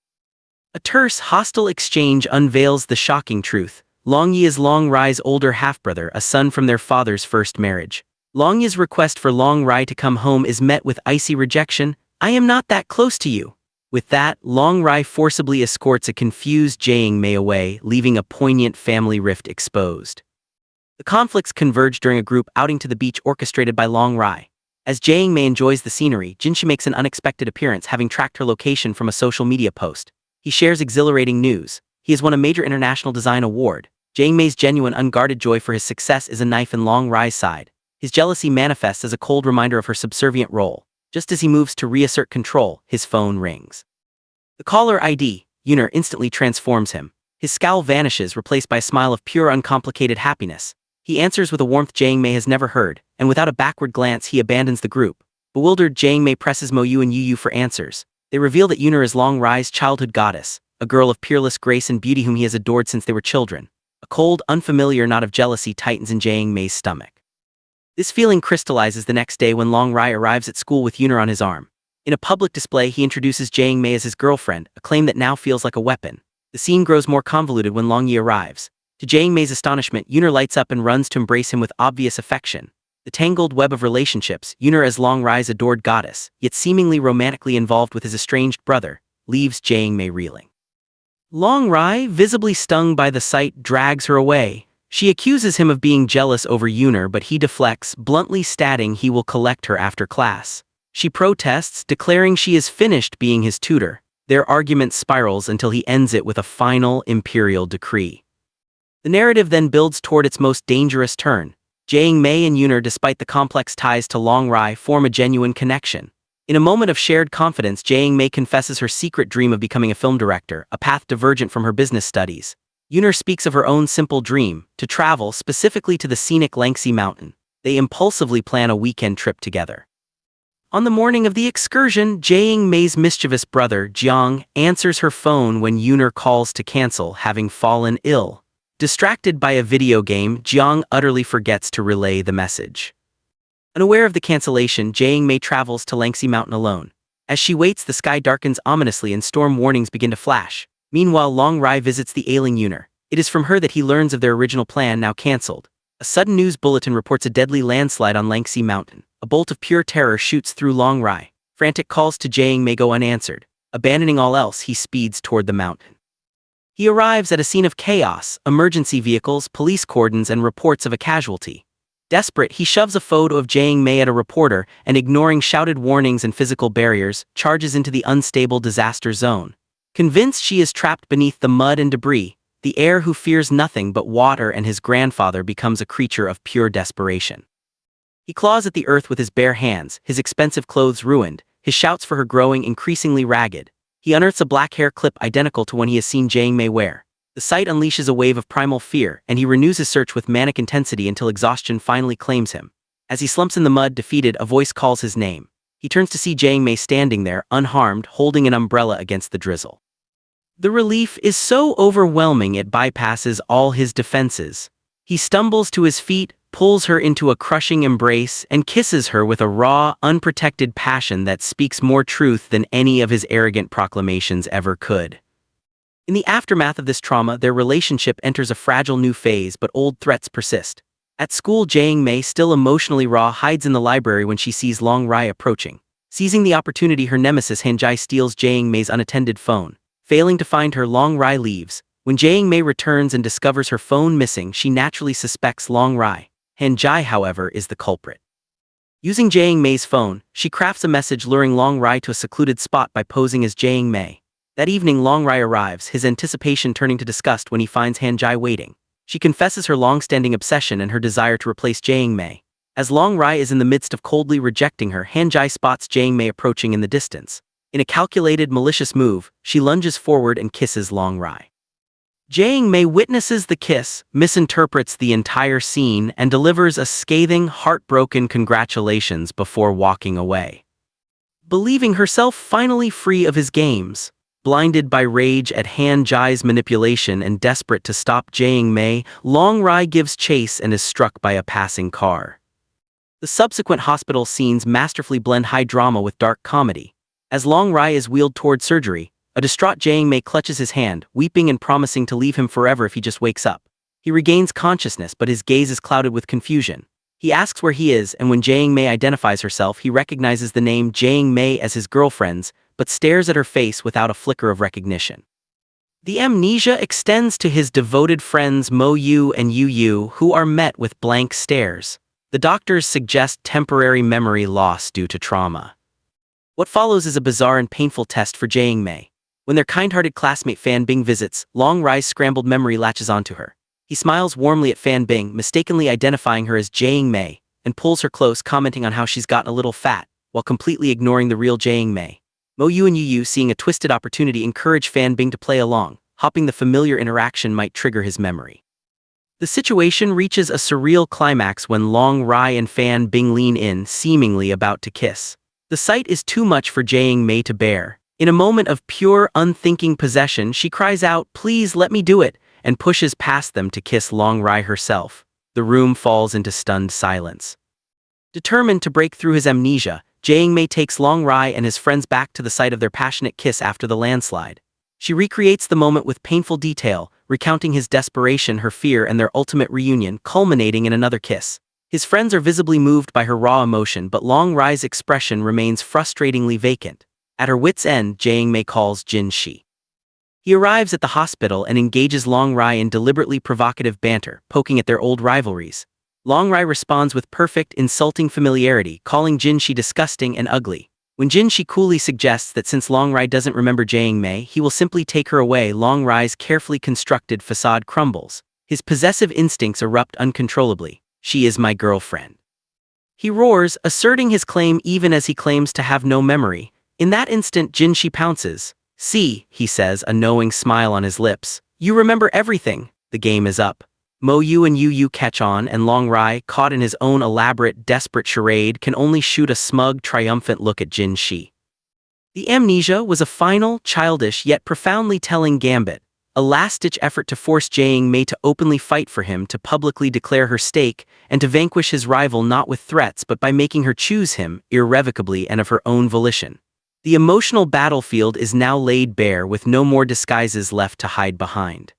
A terse, hostile exchange unveils the shocking truth. Longyi is Long Rai's older half-brother, a son from their father's first marriage. Longyi's request for Long Rai to come home is met with icy rejection. "I am not that close to you." With that, Long Rai forcibly escorts a confused Jae-mei away, leaving a poignant family rift exposed. The conflicts converge during a group outing to the beach orchestrated by Long Rai. As Jae-mei enjoys the scenery, Jinshi makes an unexpected appearance, having tracked her location from a social media post. He shares exhilarating news. He has won a major international design award. Jae-mei's genuine, unguarded joy for his success is a knife in Long Rai's side. His jealousy manifests as a cold reminder of her subservient role. Just as he moves to reassert control, his phone rings. The caller ID, Yuner, instantly transforms him. His scowl vanishes, replaced by a smile of pure, uncomplicated happiness. He answers with a warmth Jae-mei has never heard, and without a backward glance he abandons the group. Bewildered, Jae-mei presses Mo Yu and Yu Yu for answers. They reveal that Yuner is Long Rai's childhood goddess, a girl of peerless grace and beauty whom he has adored since they were children. A cold, unfamiliar knot of jealousy tightens in Jae-mei's stomach. This feeling crystallizes the next day when Long Rai arrives at school with Yuner on his arm. In a public display, he introduces Jae-mei as his girlfriend, a claim that now feels like a weapon. The scene grows more convoluted when Longyi arrives. To Jae-mei's astonishment, Yuner lights up and runs to embrace him with obvious affection. The tangled web of relationships, Yuner as Long Rai's adored goddess, yet seemingly romantically involved with his estranged brother, leaves Jae-mei reeling. Long Rai, visibly stung by the sight, drags her away. She accuses him of being jealous over Yuner, but he deflects, bluntly stating he will collect her after class. She protests, declaring she is finished being his tutor. Their argument spirals until he ends it with a final imperial decree. The narrative then builds toward its most dangerous turn. Jae-mei and Yuner, despite the complex ties to Long Rai, form a genuine connection. In a moment of shared confidence, Jae-mei confesses her secret dream of becoming a film director, a path divergent from her business studies. Yuner speaks of her own simple dream, to travel specifically to the scenic Langxi mountain. They impulsively plan a weekend trip together. On the morning of the excursion, Jae-mei's mischievous brother, Jiang, answers her phone when Yuner calls to cancel, having fallen ill. Distracted by a video game, Jiang utterly forgets to relay the message. Unaware of the cancellation, Jae-mei travels to Langxi Mountain alone. As she waits, the sky darkens ominously and storm warnings begin to flash. Meanwhile, Long Rai visits the ailing Yuner. It is from her that he learns of their original plan, now cancelled. A sudden news bulletin reports a deadly landslide on Langxi Mountain. A bolt of pure terror shoots through Long Rai. Frantic calls to Jae-mei go unanswered. Abandoning all else, he speeds toward the mountain. He arrives at a scene of chaos, emergency vehicles, police cordons, and reports of a casualty. Desperate, he shoves a photo of Jiang Mei at a reporter and, ignoring shouted warnings and physical barriers, charges into the unstable disaster zone. Convinced she is trapped beneath the mud and debris, the heir who fears nothing but water and his grandfather becomes a creature of pure desperation. He claws at the earth with his bare hands, his expensive clothes ruined, his shouts for her growing increasingly ragged. He unearths a black hair clip identical to one he has seen Jiang Mei wear. The sight unleashes a wave of primal fear, and he renews his search with manic intensity until exhaustion finally claims him. As he slumps in the mud, defeated, a voice calls his name. He turns to see Jiang Mei standing there, unharmed, holding an umbrella against the drizzle. The relief is so overwhelming it bypasses all his defenses. He stumbles to his feet, pulls her into a crushing embrace, and kisses her with a raw, unprotected passion that speaks more truth than any of his arrogant proclamations ever could. In the aftermath of this trauma, their relationship enters a fragile new phase, but old threats persist. At school, Jiang Mei, still emotionally raw, hides in the library when she sees Long Rai approaching. Seizing the opportunity, her nemesis Han Jai steals Jiang Mei's unattended phone. Failing to find her, Long Rai leaves. When Jiang Mei returns and discovers her phone missing, she naturally suspects Long Rai. Han Jai, however, is the culprit. Using Jiang Mei's phone, she crafts a message luring Long Rai to a secluded spot by posing as Jiang Mei. That evening, Long Rai arrives, his anticipation turning to disgust when he finds Han Jai waiting. She confesses her long-standing obsession and her desire to replace Jiang Mei. As Long Rai is in the midst of coldly rejecting her, Han Jai spots Jiang Mei approaching in the distance. In a calculated, malicious move, she lunges forward and kisses Long Rai. Jiang Mei witnesses the kiss, misinterprets the entire scene, and delivers a scathing, heartbroken congratulations before walking away. Believing herself finally free of his games, blinded by rage at Han Jai's manipulation and desperate to stop Jiang Mei, Long Rai gives chase and is struck by a passing car. The subsequent hospital scenes masterfully blend high drama with dark comedy. As Long Rai is wheeled toward surgery, a distraught Jiang Mei clutches his hand, weeping and promising to leave him forever if he just wakes up. He regains consciousness, but his gaze is clouded with confusion. He asks where he is, and when Jiang Mei identifies herself, he recognizes the name Jiang Mei as his girlfriend's, but stares at her face without a flicker of recognition. The amnesia extends to his devoted friends Mo Yu and Yu Yu, who are met with blank stares. The doctors suggest temporary memory loss due to trauma. What follows is a bizarre and painful test for Jiang Mei. When their kind-hearted classmate Fan Bing visits, Long Rai's scrambled memory latches onto her. He smiles warmly at Fan Bing, mistakenly identifying her as Jiang Mei, and pulls her close, commenting on how she's gotten a little fat, while completely ignoring the real Jiang Mei. Mo Yu and Yu Yu, seeing a twisted opportunity, encourage Fan Bing to play along, hoping the familiar interaction might trigger his memory. The situation reaches a surreal climax when Long Rai and Fan Bing lean in, seemingly about to kiss. The sight is too much for Jiang Mei to bear. In a moment of pure, unthinking possession, she cries out, "Please let me do it," and pushes past them to kiss Long Rai herself. The room falls into stunned silence. Determined to break through his amnesia, Jiang Mei takes Long Rai and his friends back to the site of their passionate kiss after the landslide. She recreates the moment with painful detail, recounting his desperation, her fear, and their ultimate reunion, culminating in another kiss. His friends are visibly moved by her raw emotion, but Long Rai's expression remains frustratingly vacant. At her wit's end, Jiang Mei calls Jin Shi. He arrives at the hospital and engages Long Rai in deliberately provocative banter, poking at their old rivalries. Long Rai responds with perfect, insulting familiarity, calling Jin Shi disgusting and ugly. When Jin Shi coolly suggests that since Long Rai doesn't remember Jiang Mei, he will simply take her away, Long Rai's carefully constructed facade crumbles. His possessive instincts erupt uncontrollably. "She is my girlfriend," he roars, asserting his claim even as he claims to have no memory. In that instant, Jin Shi pounces. "See," he says, a knowing smile on his lips. "You remember everything. The game is up." Mo Yu and Yu Yu catch on, and Long Rai, caught in his own elaborate, desperate charade, can only shoot a smug, triumphant look at Jin Shi. The amnesia was a final, childish, yet profoundly telling gambit, a last-ditch effort to force Jiang Mei to openly fight for him, to publicly declare her stake, and to vanquish his rival not with threats but by making her choose him, irrevocably and of her own volition. The emotional battlefield is now laid bare, with no more disguises left to hide behind.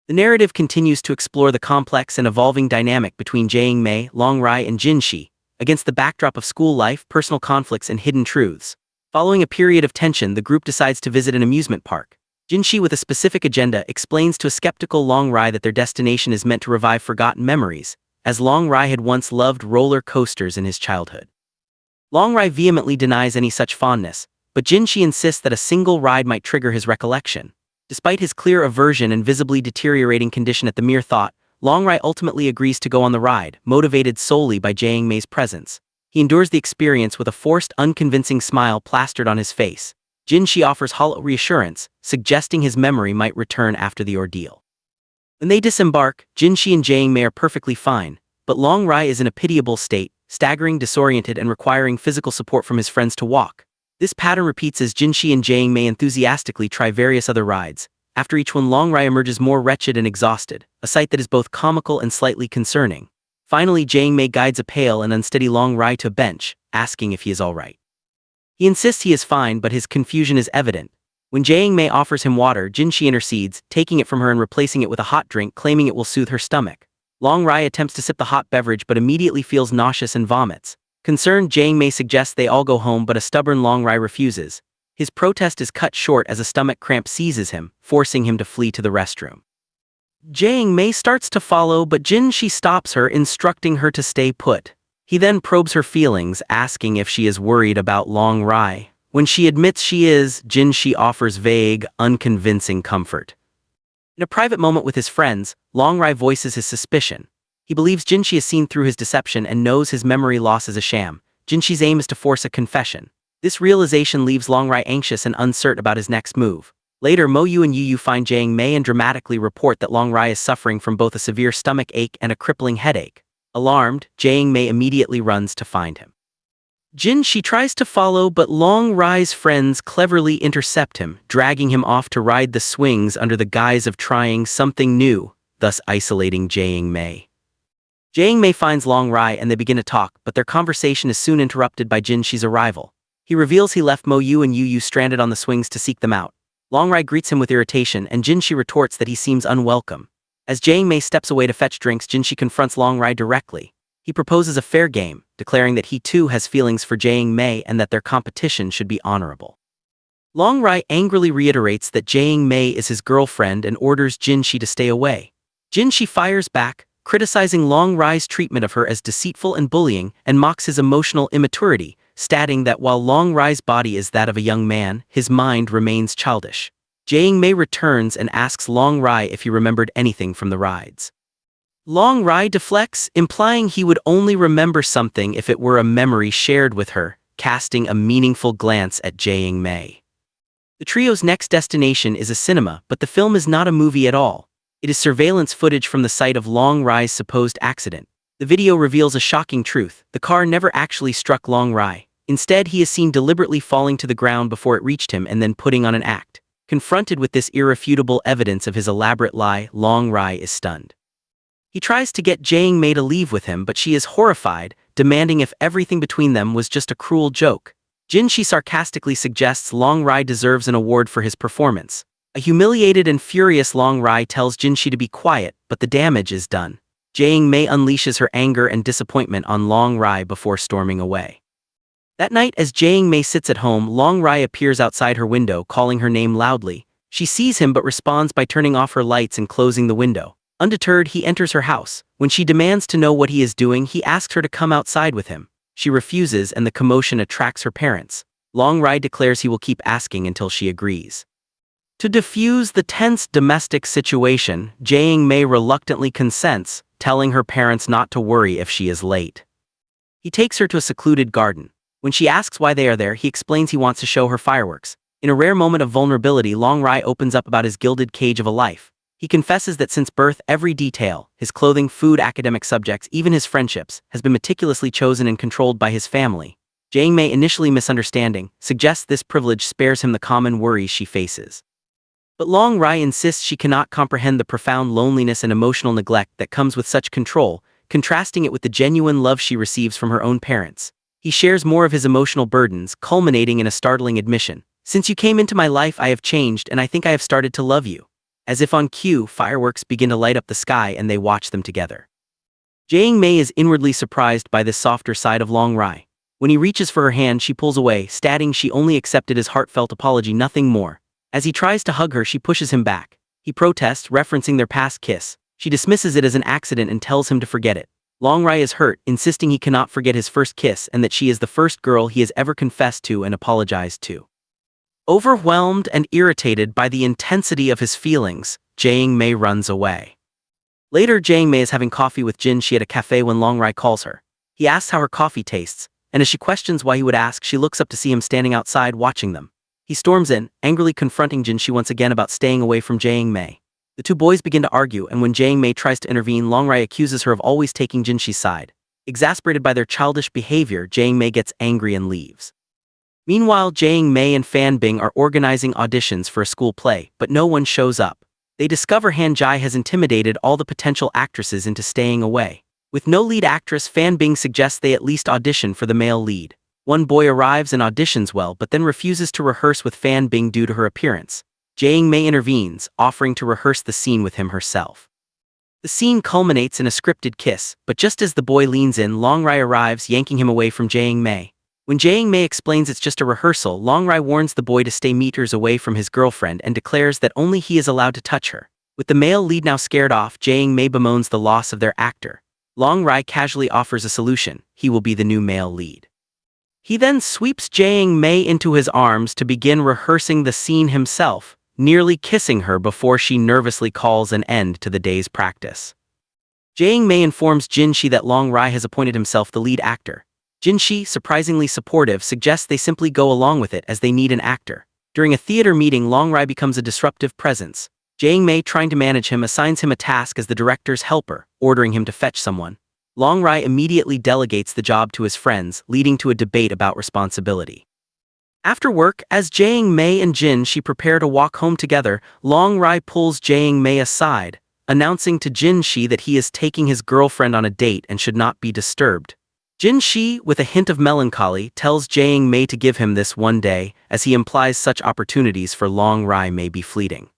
The narrative continues to explore the complex and evolving dynamic between Jiang Mei, Long Rai, and Jin Shi, against the backdrop of school life, personal conflicts, and hidden truths. Following a period of tension, the group decides to visit an amusement park. Jin Shi, with a specific agenda, explains to a skeptical Long Rai that their destination is meant to revive forgotten memories, as Long Rai had once loved roller coasters in his childhood. Long Rai vehemently denies any such fondness, but Jinshi insists that a single ride might trigger his recollection. Despite his clear aversion and visibly deteriorating condition at the mere thought, Long Rai ultimately agrees to go on the ride, motivated solely by Jiang Mei's presence. He endures the experience with a forced, unconvincing smile plastered on his face. Jinshi offers hollow reassurance, suggesting his memory might return after the ordeal. When they disembark, Jinshi and Jiang Mei are perfectly fine, but Long Rai is in a pitiable state, staggering, disoriented, and requiring physical support from his friends to walk. This pattern repeats as Jinshi and Jiang Mei enthusiastically try various other rides. After each one, Long Rai emerges more wretched and exhausted, a sight that is both comical and slightly concerning. Finally, Jiang Mei guides a pale and unsteady Long Rai to a bench, asking if he is all right. He insists he is fine, but his confusion is evident. When Jiang Mei offers him water, Jinshi intercedes, taking it from her and replacing it with a hot drink, claiming it will soothe her stomach. Long Rai attempts to sip the hot beverage but immediately feels nauseous and vomits. Concerned, Jiang Mei suggests they all go home, but a stubborn Long Rai refuses. His protest is cut short as a stomach cramp seizes him, forcing him to flee to the restroom. Jiang Mei starts to follow, but Jinshi stops her, instructing her to stay put. He then probes her feelings, asking if she is worried about Long Rai. When she admits she is, Jinshi offers vague, unconvincing comfort. In a private moment with his friends, Long Rai voices his suspicion. He believes Jinshi has seen through his deception and knows his memory loss is a sham. Jinshi's aim is to force a confession. This realization leaves Long Rai anxious and uncertain about his next move. Later, Mo Yu and Yu Yu find Jiang Mei and dramatically report that Long Rai is suffering from both a severe stomach ache and a crippling headache. Alarmed, Jiang Mei immediately runs to find him. Jinshi tries to follow, but Long Rai's friends cleverly intercept him, dragging him off to ride the swings under the guise of trying something new, thus isolating Jiang Mei. Jiang Mei finds Long Rai and they begin to talk, but their conversation is soon interrupted by Jinshi's arrival. He reveals he left Mo Yu and Yu Yu stranded on the swings to seek them out. Long Rai greets him with irritation, and Jinshi retorts that he seems unwelcome. As Jiang Mei steps away to fetch drinks, Jinshi confronts Long Rai directly. He proposes a fair game, declaring that he too has feelings for Jiang Mei and that their competition should be honorable. Long Rai angrily reiterates that Jiang Mei is his girlfriend and orders Jinshi to stay away. Jinshi fires back, criticizing Long Rai's treatment of her as deceitful and bullying, and mocks his emotional immaturity, stating that while Long Rai's body is that of a young man, his mind remains childish. Jiang Mei returns and asks Long Rai if he remembered anything from the rides. Long Rai deflects, implying he would only remember something if it were a memory shared with her, casting a meaningful glance at Jiang Mei. The trio's next destination is a cinema, but the film is not a movie at all. It is surveillance footage from the site of Long Rai's supposed accident. The video reveals a shocking truth: the car never actually struck Long Rai. Instead, he is seen deliberately falling to the ground before it reached him and then putting on an act. Confronted with this irrefutable evidence of his elaborate lie, Long Rai is stunned. He tries to get Jiang Mei to leave with him, but she is horrified, demanding if everything between them was just a cruel joke. Jinshi sarcastically suggests Long Rai deserves an award for his performance. A humiliated and furious Long Rai tells Jinshi to be quiet, but the damage is done. Jiang Mei unleashes her anger and disappointment on Long Rai before storming away. That night, as Jiang Mei sits at home, Long Rai appears outside her window, calling her name loudly. She sees him but responds by turning off her lights and closing the window. Undeterred, he enters her house. When she demands to know what he is doing, he asks her to come outside with him. She refuses, and the commotion attracts her parents. Long Rai declares he will keep asking until she agrees. To defuse the tense domestic situation, Jiang Mei reluctantly consents, telling her parents not to worry if she is late. He takes her to a secluded garden. When she asks why they are there, he explains he wants to show her fireworks. In a rare moment of vulnerability, Long Rai opens up about his gilded cage of a life. He confesses that since birth, every detail, his clothing, food, academic subjects, even his friendships, has been meticulously chosen and controlled by his family. Jiang Mei, initially misunderstanding, suggests this privilege spares him the common worries she faces. But Long Rai insists she cannot comprehend the profound loneliness and emotional neglect that comes with such control, contrasting it with the genuine love she receives from her own parents. He shares more of his emotional burdens, culminating in a startling admission. "Since you came into my life, I have changed, and I think I have started to love you." As if on cue, fireworks begin to light up the sky and they watch them together. Jiang Mei is inwardly surprised by this softer side of Long Rai. When he reaches for her hand, she pulls away, stating she only accepted his heartfelt apology, nothing more. As he tries to hug her, she pushes him back. He protests, referencing their past kiss. She dismisses it as an accident and tells him to forget it. Long Rai is hurt, insisting he cannot forget his first kiss and that she is the first girl he has ever confessed to and apologized to. Overwhelmed and irritated by the intensity of his feelings, Jiang Mei runs away. Later, Jiang Mei is having coffee with Jin Shi at a cafe when Long Rai calls her. He asks how her coffee tastes, and as she questions why he would ask, she looks up to see him standing outside watching them. He storms in, angrily confronting Jin Shi once again about staying away from Jiang Mei. The two boys begin to argue, and when Jiang Mei tries to intervene, Long Rai accuses her of always taking Jin Shi's side. Exasperated by their childish behavior, Jiang Mei gets angry and leaves. Meanwhile, Jiang Mei and Fan Bing are organizing auditions for a school play, but no one shows up. They discover Han Jai has intimidated all the potential actresses into staying away. With no lead actress, Fan Bing suggests they at least audition for the male lead. One boy arrives and auditions well but then refuses to rehearse with Fan Bing due to her appearance. Jiang Mei intervenes, offering to rehearse the scene with him herself. The scene culminates in a scripted kiss, but just as the boy leans in, Long Rai arrives, yanking him away from Jiang Mei. When Jiang Mei explains it's just a rehearsal, Long Rai warns the boy to stay meters away from his girlfriend and declares that only he is allowed to touch her. With the male lead now scared off, Jiang Mei bemoans the loss of their actor. Long Rai casually offers a solution: he will be the new male lead. He then sweeps Jiang Mei into his arms to begin rehearsing the scene himself, nearly kissing her before she nervously calls an end to the day's practice. Jiang Mei informs Jin Shi that Long Rai has appointed himself the lead actor. Jin Shi, surprisingly supportive, suggests they simply go along with it as they need an actor. During a theater meeting, Long Rai becomes a disruptive presence. Jiang Mei, trying to manage him, assigns him a task as the director's helper, ordering him to fetch someone. Long Rai immediately delegates the job to his friends, leading to a debate about responsibility. After work, as Jiang Mei and Jin Shi prepare to walk home together, Long Rai pulls Jiang Mei aside, announcing to Jin Shi that he is taking his girlfriend on a date and should not be disturbed. Jin Shi, with a hint of melancholy, tells Jiang Mei to give him this one day, as he implies such opportunities for Long Rai may be fleeting.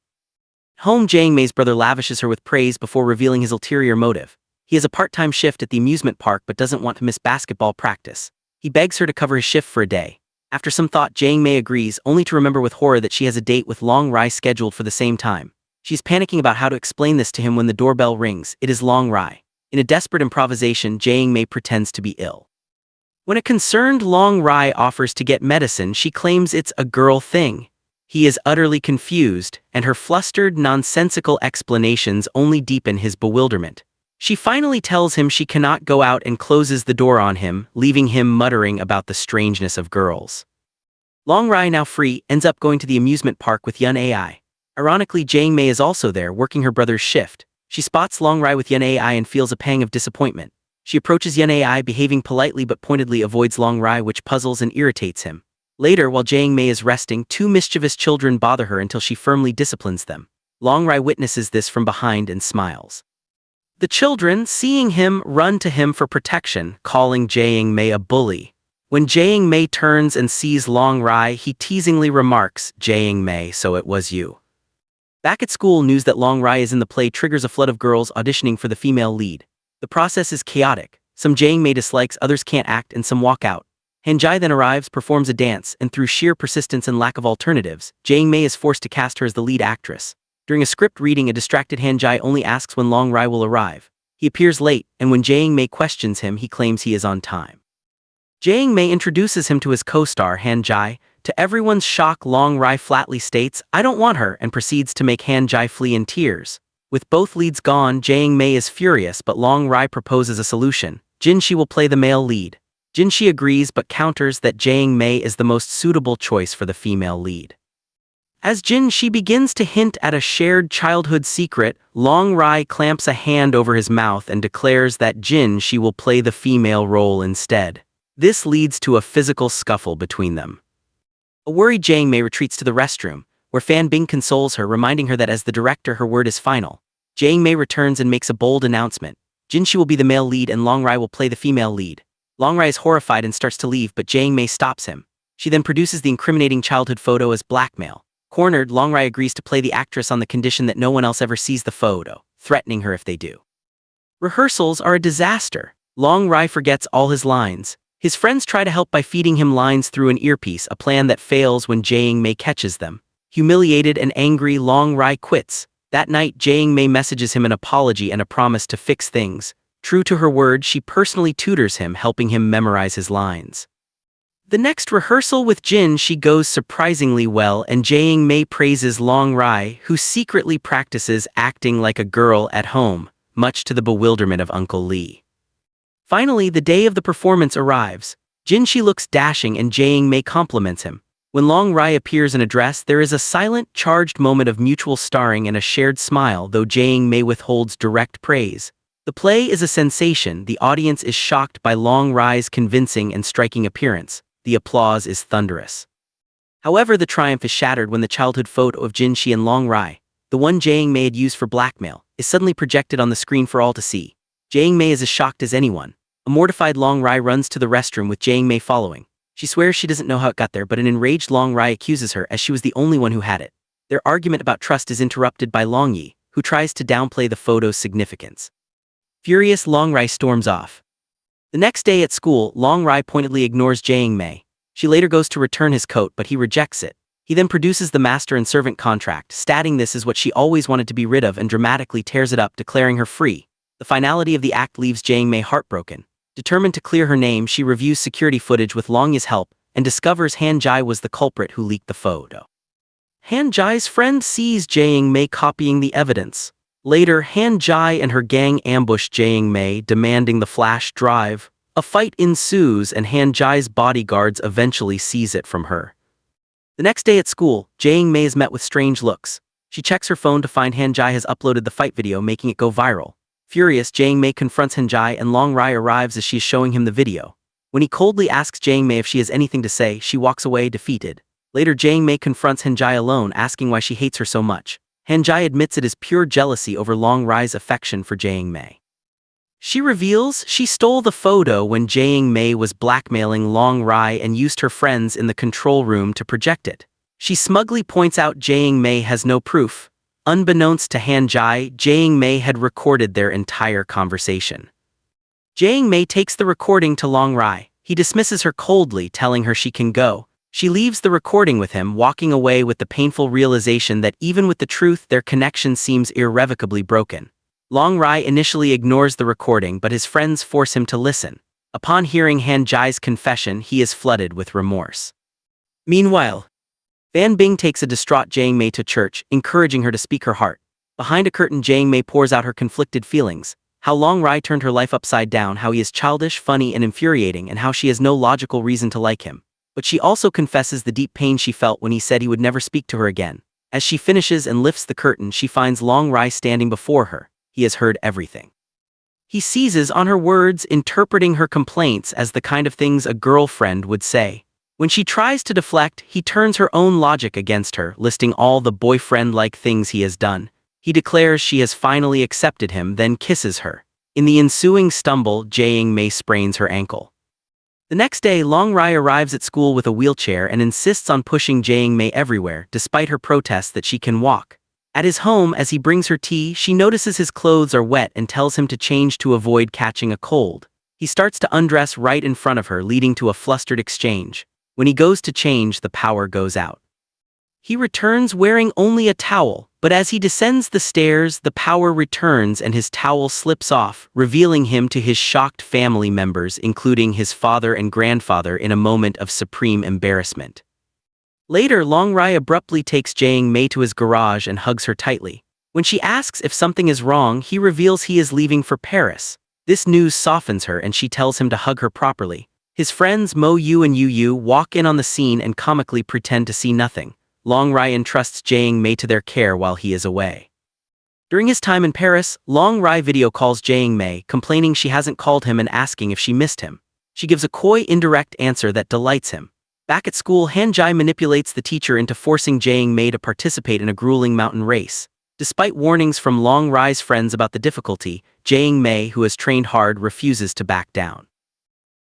Home, Jiang Mei's brother lavishes her with praise before revealing his ulterior motive. He has a part-time shift at the amusement park but doesn't want to miss basketball practice. He begs her to cover his shift for a day. After some thought, Jiang Mei agrees, only to remember with horror that she has a date with Long Rai scheduled for the same time. She's panicking about how to explain this to him when the doorbell rings. It is Long Rai. In a desperate improvisation, Jiang Mei pretends to be ill. When a concerned Long Rai offers to get medicine, she claims it's a girl thing. He is utterly confused, and her flustered, nonsensical explanations only deepen his bewilderment. She finally tells him she cannot go out and closes the door on him, leaving him muttering about the strangeness of girls. Long Rai, now free, ends up going to the amusement park with Yun Ai. Ironically, Jiang Mei is also there, working her brother's shift. She spots Long Rai with Yun Ai and feels a pang of disappointment. She approaches Yun Ai, behaving politely but pointedly avoids Long Rai, which puzzles and irritates him. Later, while Jiang Mei is resting, two mischievous children bother her until she firmly disciplines them. Long Rai witnesses this from behind and smiles. The children, seeing him, run to him for protection, calling Jiang Mei a bully. When Jiang Mei turns and sees Long Rai, he teasingly remarks, "Jiang Mei, so it was you." Back at school, news that Long Rai is in the play triggers a flood of girls auditioning for the female lead. The process is chaotic. Some Jiang Mei dislikes, others can't act, and some walk out. Han Jai then arrives, performs a dance, and through sheer persistence and lack of alternatives, Jiang Mei is forced to cast her as the lead actress. During a script reading, a distracted Han Jai only asks when Long Rai will arrive. He appears late, and when Jiang Mei questions him, he claims he is on time. Jiang Mei introduces him to his co-star, Han Jai. To everyone's shock, Long Rai flatly states, "I don't want her," and proceeds to make Han Jai flee in tears. With both leads gone, Jiang Mei is furious, but Long Rai proposes a solution. Jin Shi will play the male lead. Jin Shi agrees but counters that Jiang Mei is the most suitable choice for the female lead. As Jin Shi begins to hint at a shared childhood secret, Long Rai clamps a hand over his mouth and declares that Jin Shi will play the female role instead. This leads to a physical scuffle between them. A worried Jiang Mei retreats to the restroom, where Fan Bing consoles her, reminding her that as the director, her word is final. Jiang Mei returns and makes a bold announcement. Jin Shi will be the male lead and Long Rai will play the female lead. Long Rai is horrified and starts to leave, but Jiang Mei stops him. She then produces the incriminating childhood photo as blackmail. Cornered, Long Rai agrees to play the actress on the condition that no one else ever sees the photo, threatening her if they do. Rehearsals are a disaster. Long Rai forgets all his lines. His friends try to help by feeding him lines through an earpiece, a plan that fails when Jiang Mei catches them. Humiliated and angry, Long Rai quits. That night, Jiang Mei messages him an apology and a promise to fix things. True to her word, she personally tutors him, helping him memorize his lines. The next rehearsal with Jin, she goes surprisingly well, and Jae Mei praises Long Rai, who secretly practices acting like a girl at home, much to the bewilderment of Uncle Lee. Finally, the day of the performance arrives. Jin Shi looks dashing and Jae Mei compliments him. When Long Rai appears in a dress, there is a silent, charged moment of mutual starring and a shared smile, though Jae Mei withholds direct praise. The play is a sensation. The audience is shocked by Long Rai's convincing and striking appearance. The applause is thunderous. However, the triumph is shattered when the childhood photo of Jin Shi and Long Rai, the one Jae Mei had used for blackmail, is suddenly projected on the screen for all to see. Jae Mei is as shocked as anyone. A mortified Long Rai runs to the restroom with Jae Mei following. She swears she doesn't know how it got there, but an enraged Long Rai accuses her as she was the only one who had it. Their argument about trust is interrupted by Long Yi, who tries to downplay the photo's significance. Furious, Long Rai storms off. The next day at school, Long Rai pointedly ignores Jae Mei. She later goes to return his coat, but he rejects it. He then produces the master and servant contract, stating this is what she always wanted to be rid of, and dramatically tears it up, declaring her free. The finality of the act leaves Jae Mei heartbroken. Determined to clear her name, she reviews security footage with Long Yi's help and discovers Han Jai was the culprit who leaked the photo. Han Jai's friend sees Jae Mei copying the evidence. Later, Han Jai and her gang ambush Jae Mei, demanding the flash drive. A fight ensues and Han Jai's bodyguards eventually seize it from her. The next day at school, Jae Mei is met with strange looks. She checks her phone to find Han Jai has uploaded the fight video, making it go viral. Furious, Jae Mei confronts Han Jai and Long Rai arrives as she is showing him the video. When he coldly asks Jae Mei if she has anything to say, she walks away defeated. Later, Jae Mei confronts Han Jai alone, asking why she hates her so much. Han Jai admits it is pure jealousy over Long Rai's affection for Jae Mei. She reveals she stole the photo when Jae Mei was blackmailing Long Rai and used her friends in the control room to project it. She smugly points out Jae Mei has no proof. Unbeknownst to Han Jai, Jae Mei had recorded their entire conversation. Jae Mei takes the recording to Long Rai. He dismisses her coldly, telling her she can go. She leaves the recording with him, walking away with the painful realization that even with the truth, their connection seems irrevocably broken. Long Rai initially ignores the recording, but his friends force him to listen. Upon hearing Han Jai's confession, he is flooded with remorse. Meanwhile, Fan Bing takes a distraught Jae Mei to church, encouraging her to speak her heart. Behind a curtain, Jae Mei pours out her conflicted feelings. How Long Rai turned her life upside down, how he is childish, funny, and infuriating, and how she has no logical reason to like him. But she also confesses the deep pain she felt when he said he would never speak to her again. As she finishes and lifts the curtain, she finds Long Rai standing before her. He has heard everything. He seizes on her words, interpreting her complaints as the kind of things a girlfriend would say. When she tries to deflect, he turns her own logic against her, listing all the boyfriend-like things he has done. He declares she has finally accepted him, then kisses her. In the ensuing stumble, Jae Mei sprains her ankle. The next day, Long Rai arrives at school with a wheelchair and insists on pushing Jae Mei everywhere, despite her protests that she can walk. At his home, as he brings her tea, she notices his clothes are wet and tells him to change to avoid catching a cold. He starts to undress right in front of her, leading to a flustered exchange. When he goes to change, the power goes out. He returns wearing only a towel, but as he descends the stairs, the power returns and his towel slips off, revealing him to his shocked family members, including his father and grandfather, in a moment of supreme embarrassment. Later, Long Rai abruptly takes Jae Mei to his garage and hugs her tightly. When she asks if something is wrong, he reveals he is leaving for Paris. This news softens her and she tells him to hug her properly. His friends Mo Yu and Yu Yu walk in on the scene and comically pretend to see nothing. Long Rai entrusts Jae Mei to their care while he is away. During his time in Paris, Long Rai video calls Jae Mei, complaining she hasn't called him and asking if she missed him. She gives a coy, indirect answer that delights him. Back at school, Han Jai manipulates the teacher into forcing Jae Mei to participate in a grueling mountain race. Despite warnings from Long Rai's friends about the difficulty, Jae Mei, who has trained hard, refuses to back down.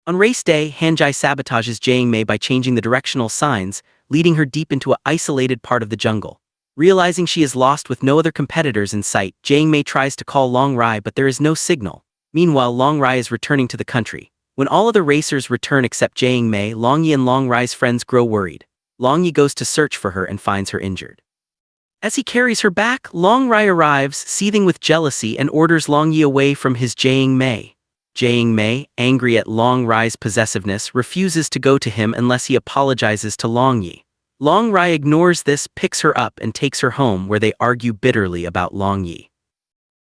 On race day, Han Jai sabotages Jae Mei by changing the directional signs, leading her deep into an isolated part of the jungle. Realizing she is lost with no other competitors in sight, Jae Mei tries to call Long Rai, but there is no signal. Meanwhile, Long Rai is returning to the country. When all other racers return except Jae Mei, Long Yi and Long Rai's friends grow worried. Long Yi goes to search for her and finds her injured. As he carries her back, Long Rai arrives, seething with jealousy, and orders Long Yi away from his Jae Mei. Jae Mei, angry at Long Rai's possessiveness, refuses to go to him unless he apologizes to Long Yi. Long Rai ignores this, picks her up, and takes her home, where they argue bitterly about Long Yi.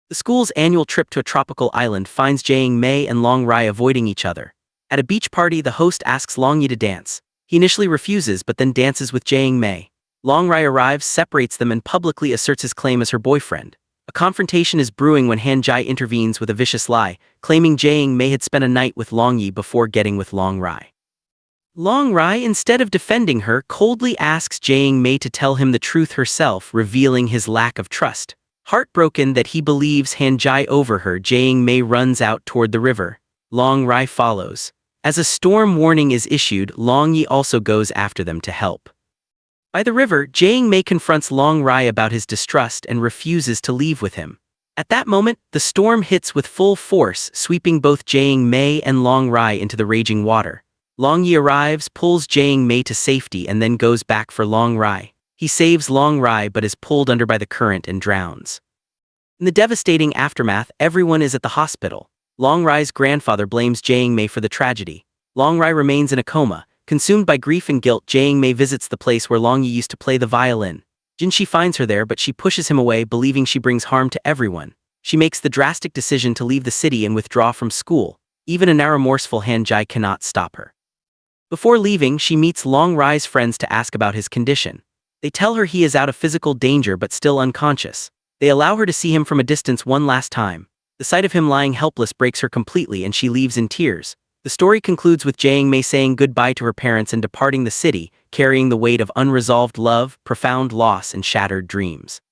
The school's annual trip to a tropical island finds Jae Mei and Long Rai avoiding each other. At a beach party, the host asks Long Yi to dance. He initially refuses but then dances with Jae Mei. Long Rai arrives, separates them, and publicly asserts his claim as her boyfriend. A confrontation is brewing when Han Jai intervenes with a vicious lie, claiming Jae Mei had spent a night with Long Yi before getting with Long Rai. Long Rai, instead of defending her, coldly asks Jae Mei to tell him the truth herself, revealing his lack of trust. Heartbroken that he believes Han Jai over her, Jae Mei runs out toward the river. Long Rai follows. As a storm warning is issued, Long Yi also goes after them to help. By the river, Jae Mei confronts Long Rai about his distrust and refuses to leave with him. At that moment, the storm hits with full force, sweeping both Jae Mei and Long Rai into the raging water. Long Yi arrives, pulls Jae Mei to safety, and then goes back for Long Rai. He saves Long Rai but is pulled under by the current and drowns. In the devastating aftermath, everyone is at the hospital. Long Rai's grandfather blames Jae Mei for the tragedy. Long Rai remains in a coma. Consumed by grief and guilt, Jae Mei visits the place where Long Yi used to play the violin. Jinshi finds her there, but she pushes him away, believing she brings harm to everyone. She makes the drastic decision to leave the city and withdraw from school. Even a now remorseful Han Jai cannot stop her. Before leaving, she meets Long Rai's friends to ask about his condition. They tell her he is out of physical danger but still unconscious. They allow her to see him from a distance one last time. The sight of him lying helpless breaks her completely, and she leaves in tears. The story concludes with Jae Mei saying goodbye to her parents and departing the city, carrying the weight of unresolved love, profound loss, and shattered dreams.